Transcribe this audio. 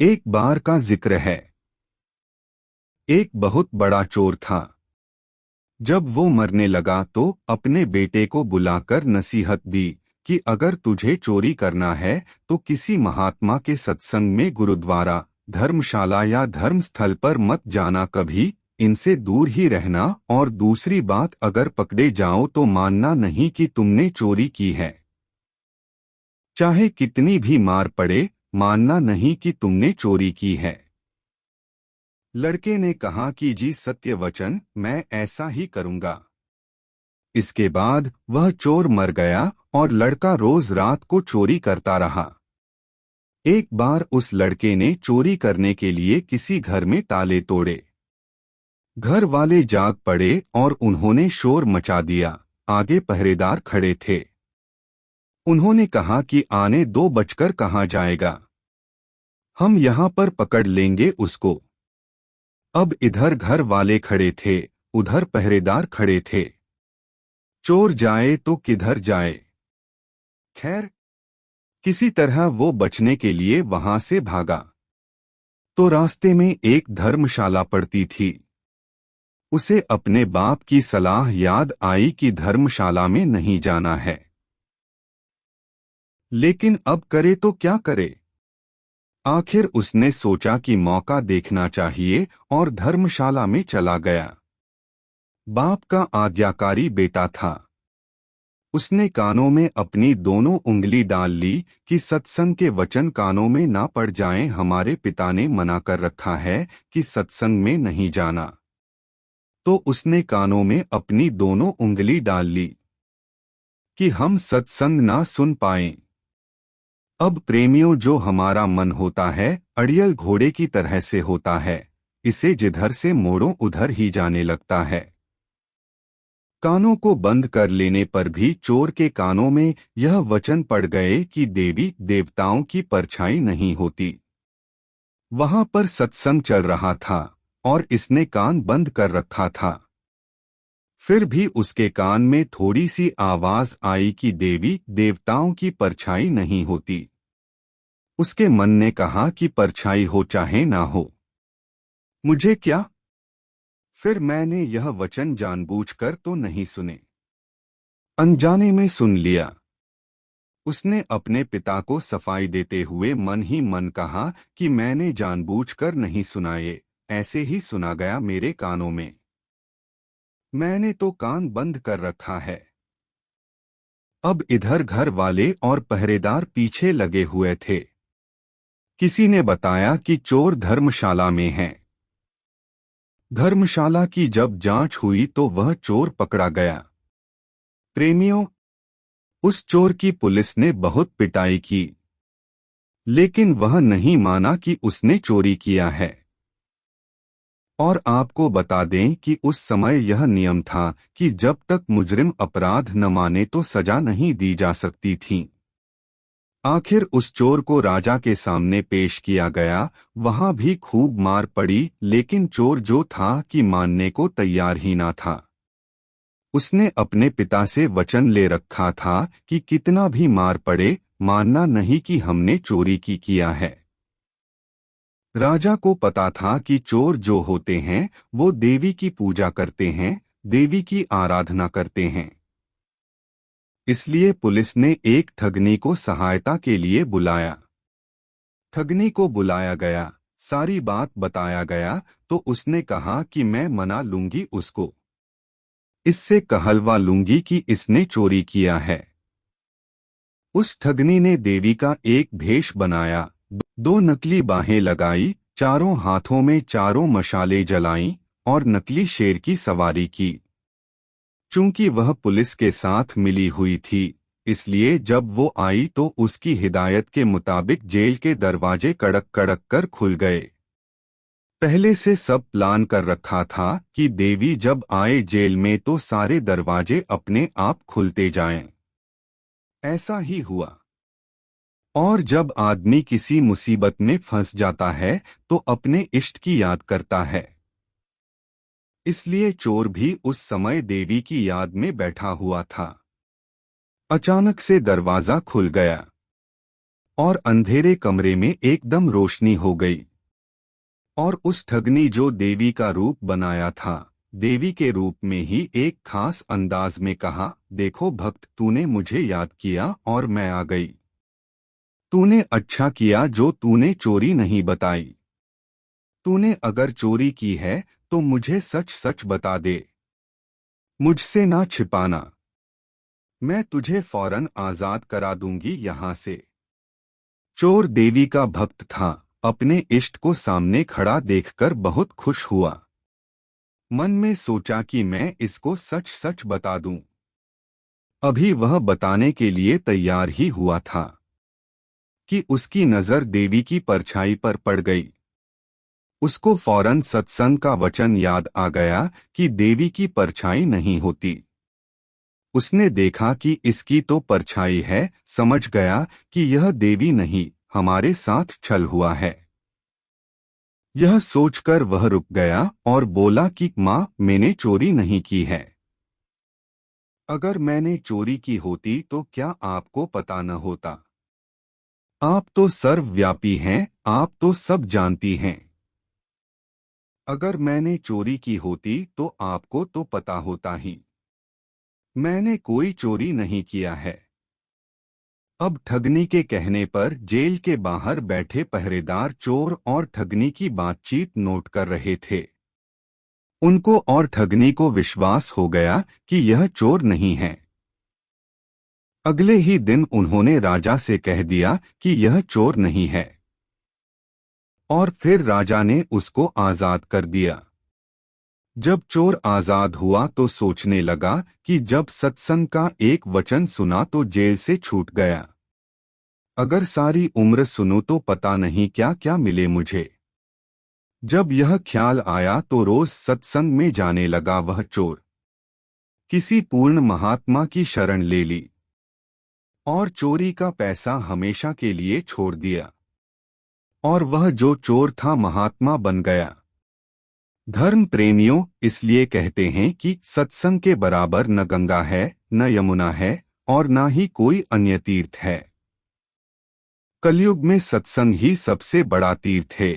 एक बार का जिक्र है। एक बहुत बड़ा चोर था। जब वो मरने लगा तो अपने बेटे को बुलाकर नसीहत दी कि अगर तुझे चोरी करना है तो किसी महात्मा के सत्संग में, गुरुद्वारा, धर्मशाला या धर्मस्थल पर मत जाना कभी, इनसे दूर ही रहना। और दूसरी बात, अगर पकड़े जाओ तो मानना नहीं कि तुमने चोरी की है। चाहे कितनी भी मार पड़े, मानना नहीं कि तुमने चोरी की है। लड़के ने कहा कि जी सत्य वचन, मैं ऐसा ही करूंगा। इसके बाद वह चोर मर गया और लड़का रोज रात को चोरी करता रहा। एक बार उस लड़के ने चोरी करने के लिए किसी घर में ताले तोड़े। घर वाले जाग पड़े और उन्होंने शोर मचा दिया। आगे पहरेदार खड़े थे। उन्होंने कहा कि आने दो, बचकर कहाँ जाएगा, हम यहाँ पर पकड़ लेंगे उसको। अब इधर घर वाले खड़े थे, उधर पहरेदार खड़े थे। चोर जाए तो किधर जाए। खैर, किसी तरह वो बचने के लिए वहां से भागा तो रास्ते में एक धर्मशाला पड़ती थी। उसे अपने बाप की सलाह याद आई कि धर्मशाला में नहीं जाना है। लेकिन अब करे तो क्या करे। आखिर उसने सोचा कि मौका देखना चाहिए और धर्मशाला में चला गया। बाप का आज्ञाकारी बेटा था। उसने कानों में अपनी दोनों उंगली डाल ली कि सत्संग के वचन कानों में ना पड़ जाएं। हमारे पिता ने मना कर रखा है कि सत्संग में नहीं जाना। तो उसने कानों में अपनी दोनों उंगली डाल ली कि हम सत्संग ना सुन पाएं। अब प्रेमियों, जो हमारा मन होता है अड़ियल घोड़े की तरह से होता है, इसे जिधर से मोड़ो उधर ही जाने लगता है। कानों को बंद कर लेने पर भी चोर के कानों में यह वचन पड़ गए कि देवी देवताओं की परछाई नहीं होती। वहां पर सत्संग चल रहा था और इसने कान बंद कर रखा था। फिर भी उसके कान में थोड़ी सी आवाज आई कि देवी देवताओं की परछाई नहीं होती। उसके मन ने कहा कि परछाई हो चाहे ना हो, मुझे क्या। फिर मैंने यह वचन जानबूझकर तो नहीं सुने, अनजाने में सुन लिया। उसने अपने पिता को सफाई देते हुए मन ही मन कहा कि मैंने जानबूझकर नहीं सुनाए, ऐसे ही सुना गया मेरे कानों में। मैंने तो कान बंद कर रखा है। अब इधर घर वाले और पहरेदार पीछे लगे हुए थे। किसी ने बताया कि चोर धर्मशाला में है। धर्मशाला की जब जांच हुई तो वह चोर पकड़ा गया। प्रेमियों, उस चोर की पुलिस ने बहुत पिटाई की, लेकिन वह नहीं माना कि उसने चोरी किया है। और आपको बता दें कि उस समय यह नियम था कि जब तक मुजरिम अपराध न माने तो सजा नहीं दी जा सकती थी। आखिर उस चोर को राजा के सामने पेश किया गया। वहां भी खूब मार पड़ी, लेकिन चोर जो था कि मानने को तैयार ही ना था। उसने अपने पिता से वचन ले रखा था कि कितना भी मार पड़े, मानना नहीं कि हमने चोरी की किया है। राजा को पता था कि चोर जो होते हैं वो देवी की पूजा करते हैं, देवी की आराधना करते हैं। इसलिए पुलिस ने एक ठगनी को सहायता के लिए बुलाया। ठगनी को बुलाया गया, सारी बात बताया गया तो उसने कहा कि मैं मना लूंगी उसको, इससे कहलवा लूंगी कि इसने चोरी किया है। उस ठगनी ने देवी का एक भेष बनाया, दो नकली बाहें लगाई, चारों हाथों में चारों मशालें जलाईं और नकली शेर की सवारी की। चूंकि वह पुलिस के साथ मिली हुई थी, इसलिए जब वो आई तो उसकी हिदायत के मुताबिक जेल के दरवाजे कड़क कड़क कर खुल गए। पहले से सब प्लान कर रखा था कि देवी जब आए जेल में तो सारे दरवाजे अपने आप खुलते जाएं। ऐसा ही हुआ। और जब आदमी किसी मुसीबत में फंस जाता है तो अपने इष्ट की याद करता है। इसलिए चोर भी उस समय देवी की याद में बैठा हुआ था। अचानक से दरवाजा खुल गया। और अंधेरे कमरे में एकदम रोशनी हो गई। और उस ठगनी जो देवी का रूप बनाया था, देवी के रूप में ही एक खास अंदाज में कहा, देखो भक्त, तूने मुझे याद किया और मैं आ गई। तूने अच्छा किया जो तूने चोरी नहीं बताई। तूने अगर चोरी की है तो मुझे सच सच बता दे, मुझसे ना छिपाना। मैं तुझे फौरन आजाद करा दूंगी यहां से। चोर देवी का भक्त था, अपने इष्ट को सामने खड़ा देखकर बहुत खुश हुआ। मन में सोचा कि मैं इसको सच सच बता दूं। अभी वह बताने के लिए तैयार ही हुआ था कि उसकी नजर देवी की परछाई पर पड़ गई। उसको फौरन सत्संग का वचन याद आ गया कि देवी की परछाई नहीं होती। उसने देखा कि इसकी तो परछाई है, समझ गया कि यह देवी नहीं, हमारे साथ छल हुआ है। यह सोचकर वह रुक गया और बोला कि माँ, मैंने चोरी नहीं की है। अगर मैंने चोरी की होती तो क्या आपको पता न होता? आप तो सर्वव्यापी हैं, आप तो सब जानती हैं। अगर मैंने चोरी की होती तो आपको तो पता होता ही। मैंने कोई चोरी नहीं किया है। अब ठगनी के कहने पर जेल के बाहर बैठे पहरेदार चोर और ठगनी की बातचीत नोट कर रहे थे। उनको और ठगनी को विश्वास हो गया कि यह चोर नहीं है। अगले ही दिन उन्होंने राजा से कह दिया कि यह चोर नहीं है, और फिर राजा ने उसको आजाद कर दिया। जब चोर आजाद हुआ तो सोचने लगा कि जब सत्संग का एक वचन सुना तो जेल से छूट गया। अगर सारी उम्र सुनूं तो पता नहीं क्या क्या मिले मुझे। जब यह ख्याल आया तो रोज सत्संग में जाने लगा वह चोर। किसी पूर्ण महात्मा की शरण ले ली और चोरी का पैसा हमेशा के लिए छोड़ दिया। और वह जो चोर था महात्मा बन गया। धर्म प्रेमियों, इसलिए कहते हैं कि सत्संग के बराबर न गंगा है, न यमुना है, और न ही कोई अन्य तीर्थ है। कलयुग में सत्संग ही सबसे बड़ा तीर्थ है।